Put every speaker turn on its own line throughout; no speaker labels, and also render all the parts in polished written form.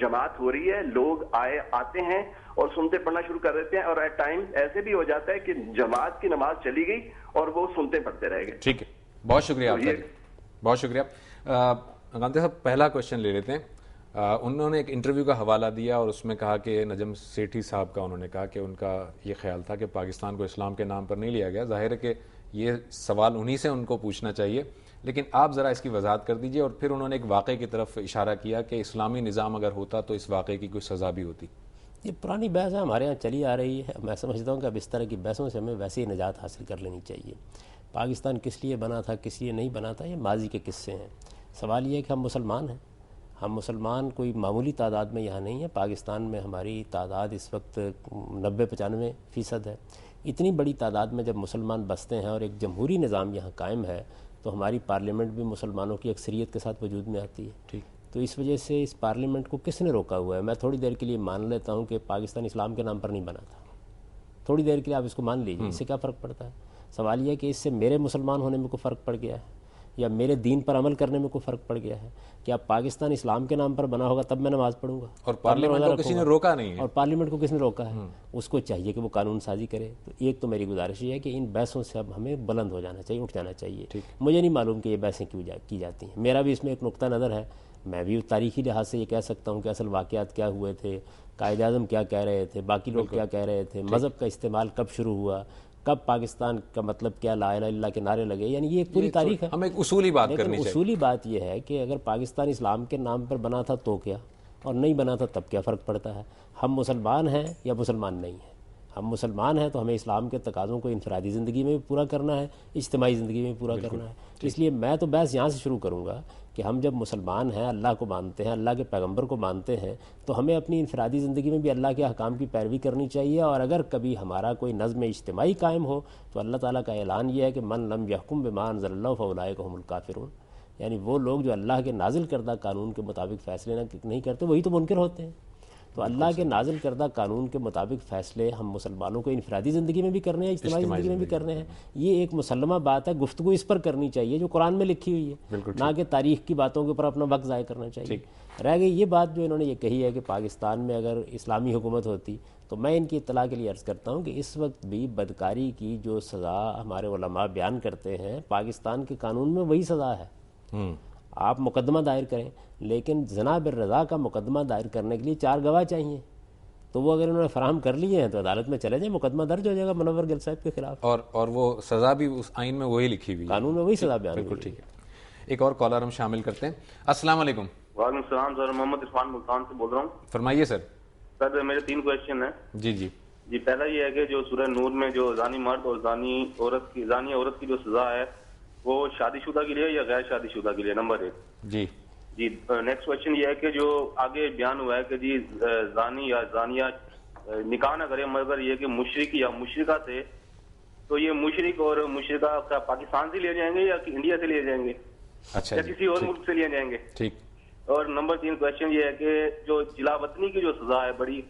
جماعت ہو رہی ہے, لوگ آتے ہیں اور سنتے پڑھنا شروع کر دیتے ہیں, اور ایٹ ٹائم ایسے بھی ہو جاتا ہے کہ جماعت کی نماز چلی گئی اور وہ سنتے پڑھتے رہ گئے.
ٹھیک ہے, بہت شکریہ آپ کا, بہت شکریہ. غامدی صاحب پہلا کوشچن لے لیتے ہیں. انہوں نے ایک انٹرویو کا حوالہ دیا اور اس میں کہا کہ نجم سیٹھی صاحب کا, انہوں نے کہا کہ ان کا یہ خیال تھا کہ پاکستان کو اسلام کے نام پر نہیں لیا گیا. ظاہر ہے کہ یہ سوال انہی سے ان کو پوچھنا چاہیے, لیکن آپ ذرا اس کی وضاحت کر دیجئے. اور پھر انہوں نے ایک واقعے کی طرف اشارہ کیا کہ اسلامی نظام اگر ہوتا تو اس واقعے کی کوئی سزا بھی ہوتی.
یہ پرانی بحث ہے, ہمارے ہاں چلی آ رہی ہے. میں سمجھتا ہوں کہ اب اس طرح کی بحثوں سے ہمیں ویسے ہی نجات حاصل کر لینی چاہیے. پاکستان کس لیے بنا تھا, کس لیے نہیں بنا تھا, یہ ماضی کے قصے ہیں. سوال یہ ہے کہ ہم مسلمان ہیں. ہم مسلمان کوئی معمولی تعداد میں یہاں نہیں ہے. پاکستان میں ہماری تعداد اس وقت 90-95% ہے. اتنی بڑی تعداد میں جب مسلمان بستے ہیں اور ایک جمہوری نظام یہاں قائم ہے تو ہماری پارلیمنٹ بھی مسلمانوں کی اکثریت کے ساتھ وجود میں آتی ہے.
ٹھیک,
تو اس وجہ سے اس پارلیمنٹ کو کس نے روکا ہوا ہے؟ میں تھوڑی دیر کے لیے مان لیتا ہوں کہ پاکستان اسلام کے نام پر نہیں بنا تھا. تھوڑی دیر کے لیے آپ اس کو مان لیجیے, اس سے کیا فرق پڑتا ہے؟ سوال یہ ہے کہ اس سے میرے مسلمان ہونے میں کوئی فرق پڑ گیا ہے یا میرے دین پر عمل کرنے میں کوئی فرق پڑ گیا ہے؟ کہ اب پاکستان اسلام کے نام پر بنا ہوگا تب میں نماز پڑھوں گا,
اور پارلیمنٹ کو کسی نے روکا نہیں ہے.
اور پارلیمنٹ کو کس نے روکا ہے؟ اس کو چاہیے کہ وہ قانون سازی کرے. تو ایک تو میری گزارش یہ ہے کہ ان بحثوں سے اب ہمیں بلند ہو جانا چاہیے, اٹھ جانا چاہیے. مجھے نہیں معلوم کہ یہ بحثیں کیوں کی جاتی ہیں. میرا بھی اس میں ایک نقطہ نظر ہے. میں بھی تاریخی لحاظ سے یہ کہہ سکتا ہوں کہ اصل واقعات کیا ہوئے تھے, قائد اعظم کیا کہہ رہے تھے, باقی لوگ کیا کہہ رہے تھے, مذہب کا استعمال کب شروع ہوا, کب پاکستان کا مطلب کیا لا الہ الا اللہ کے نارے لگے. یعنی یہ ایک پوری تاریخ ہے.
ہم ایک اصولی بات کرنی چاہیے.
اصولی بات یہ ہے کہ اگر پاکستان اسلام کے نام پر بنا تھا تو کیا, اور نہیں بنا تھا تب کیا فرق پڑتا ہے؟ ہم مسلمان ہیں یا مسلمان نہیں ہیں. ہم مسلمان ہیں تو ہمیں اسلام کے تقاضوں کو انفرادی زندگی میں بھی پورا کرنا ہے, اجتماعی زندگی میں بھی پورا کرنا ہے. اس لیے میں تو بحث یہاں سے شروع کروں گا کہ ہم جب مسلمان ہیں, اللہ کو مانتے ہیں, اللہ کے پیغمبر کو مانتے ہیں, تو ہمیں اپنی انفرادی زندگی میں بھی اللہ کے احکام کی پیروی کرنی چاہیے. اور اگر کبھی ہمارا کوئی نظم اجتماعی قائم ہو تو اللہ تعالیٰ کا اعلان یہ ہے کہ من لم یحکم بما انزل اللہ فاولئک هم الکافرون. یعنی وہ لوگ جو اللہ کے نازل کردہ قانون کے مطابق فیصلے نہیں کرتے وہی تو منکر ہوتے ہیں. تو اللہ کے نازل کردہ قانون کے مطابق فیصلے ہم مسلمانوں کو انفرادی زندگی میں بھی کرنے ہیں, اجتماعی زندگی میں بھی کرنے ہیں. یہ ایک مسلمہ بات ہے. گفتگو اس پر کرنی چاہیے جو قرآن میں لکھی ہوئی ہے, نہ کہ تاریخ کی باتوں کے اوپر اپنا وقت ضائع کرنا چاہیے. رہ گئی یہ بات جو انہوں نے یہ کہی ہے کہ پاکستان میں اگر اسلامی حکومت ہوتی, تو میں ان کی اطلاع کے لیے عرض کرتا ہوں کہ اس وقت بھی بدکاری کی جو سزا ہمارے علماء بیان کرتے ہیں پاکستان کے قانون میں وہی سزا ہے. آپ مقدمہ دائر کریں, لیکن زنا بالرضا کا مقدمہ دائر کرنے کے لیے 4 گواہ چاہیے. تو وہ اگر انہوں نے فراہم کر لیے ہیں تو عدالت میں چلے جائیں, مقدمہ درج ہو جائے گا منور گل صاحب کے خلاف.
اور وہ سزا بھی اس آئین میں وہی لکھی ہوئی ہے,
قانون میں وہی سزا بیان.
بالکل ٹھیک ہے. ایک اور کالر ہم شامل کرتے ہیں. السلام علیکم.
وعلیکم السلام سر, محمد عرفان ملتان سے بول رہا ہوں.
فرمائیے سر.
سر میرے 3 کویشچن ہیں. جی پہلا یہ ہے کہ جو سورہ نور میں جو زانی مرد اور زانی عورت کی جو سزا ہے وہ شادی شدہ کے لیے یا غیر شادی شدہ کے لیے, نمبر 1.
جی
نیکسٹ کویشچن یہ ہے کہ جو آگے بیان ہوا ہے کہ جی زانی یا زانیہ نکاح نہ کرے مگر یہ کہ مشرک یا مشرکہ سے, تو یہ مشرک اور مشرکہ پاکستان سے لے جائیں گے یا انڈیا سے لے جائیں گے,
اچھا,
یا کسی اور ملک سے لے جائیں گے؟
ٹھیک.
اور نمبر 3 کویشچن یہ ہے کہ جو جلا وطنی کی جو سزا ہے بڑی,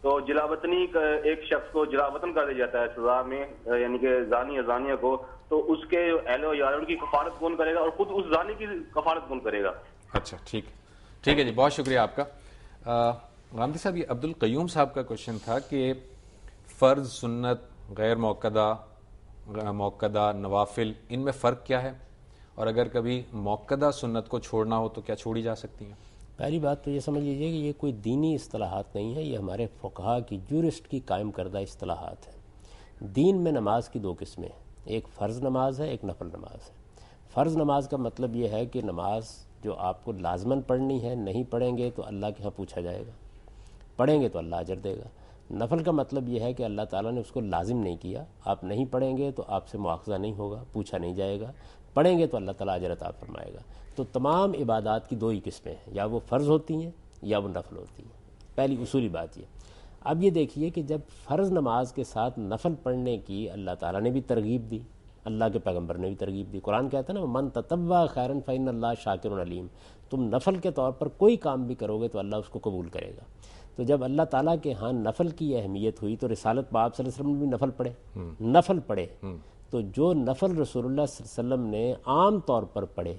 تو جلا وطنی کا ایک شخص کو جلا وطن کر دیا جاتا ہے سزا میں, یعنی کہ زانی یا زانیہ کو, تو اس کے اہل و عیال کی کفارت کون کرے گا اور خود اس زانی کی کفارت کون کرے گا؟
اچھا ٹھیک ہے جی, بہت شکریہ آپ کا. غامدی صاحب, یہ عبد القیوم صاحب کا کوشچن تھا کہ فرض, سنت, غیر موقدہ, نوافل, ان میں فرق کیا ہے, اور اگر کبھی موقدہ سنت کو چھوڑنا ہو تو کیا چھوڑی جا سکتی ہیں؟
پہلی بات تو یہ سمجھ لیجیے کہ یہ کوئی دینی اصطلاحات نہیں ہے, یہ ہمارے فقہا کی جورسٹ کی قائم کردہ اصطلاحات ہیں. دین میں نماز کی 2 قسمیں ہیں, ایک فرض نماز ہے, ایک نفل نماز ہے. فرض نماز کا مطلب یہ ہے کہ نماز جو آپ کو لازماً پڑھنی ہے, نہیں پڑھیں گے تو اللہ کے ہاں پوچھا جائے گا, پڑھیں گے تو اللہ اجر دے گا. نفل کا مطلب یہ ہے کہ اللہ تعالیٰ نے اس کو لازم نہیں کیا, آپ نہیں پڑھیں گے تو آپ سے مواخذہ نہیں ہوگا, پوچھا نہیں جائے گا, پڑھیں گے تو اللہ تعالیٰ اجر عطا فرمائے گا. تو تمام عبادات کی 2 ہی قسمیں ہیں, یا وہ فرض ہوتی ہیں یا وہ نفل ہوتی ہیں. پہلی اصولی بات یہ. اب یہ دیکھیے کہ جب فرض نماز کے ساتھ نفل پڑھنے کی اللہ تعالیٰ نے بھی ترغیب دی, اللہ کے پیغمبر نے بھی ترغیب دی. قرآن کہتا ہے نا, من تطوع خیرا فإن اللہ شاکر علیم. تم نفل کے طور پر کوئی کام بھی کرو گے تو اللہ اس کو قبول کرے گا. تو جب اللہ تعالیٰ کے ہاں نفل کی اہمیت ہوئی تو رسالت باب صلی اللہ علیہ وسلم نے بھی نفل پڑھے. تو جو نفل رسول اللہ صلی اللہ علیہ وسلم نے عام طور پر پڑھے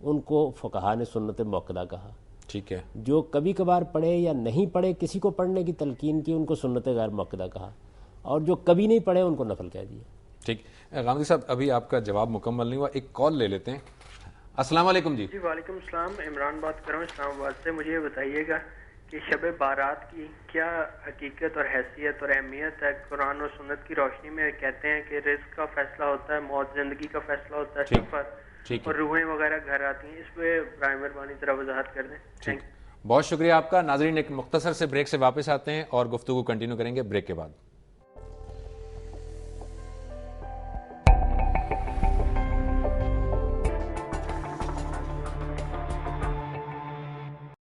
ان کو فقہا نے سنت موقدہ کہا.
ٹھیک ہے.
جو کبھی کبھار پڑھے یا نہیں پڑھے, کسی کو پڑھنے کی تلقین کی, ان کو سنت غیر مؤکدہ کہا, اور جو کبھی نہیں پڑھے ان کو نفل کہہ دیا.
ٹھیک. غامدی صاحب ابھی آپ کا جواب مکمل نہیں ہوا, ایک کال لے لیتے ہیں. السلام علیکم. جی
وعلیکم السلام, عمران بات کر رہا ہوں اسلام آباد سے. مجھے یہ بتائیے گا کہ شب بارات کی کیا حقیقت اور حیثیت اور اہمیت ہے؟ قرآن اور سنت کی روشنی میں کہتے ہیں کہ رزق کا فیصلہ ہوتا ہے, موت زندگی کا فیصلہ ہوتا ہے, سفر اور روحیں وغیرہ گھر آتی ہیں. اس پہ برائے مہربانی ذرا وضاحت کر دیں.
بہت شکریہ آپ کا. ناظرین ایک مختصر سے بریک سے واپس آتے ہیں اور گفتگو کنٹینیو کریں گے بریک کے بعد.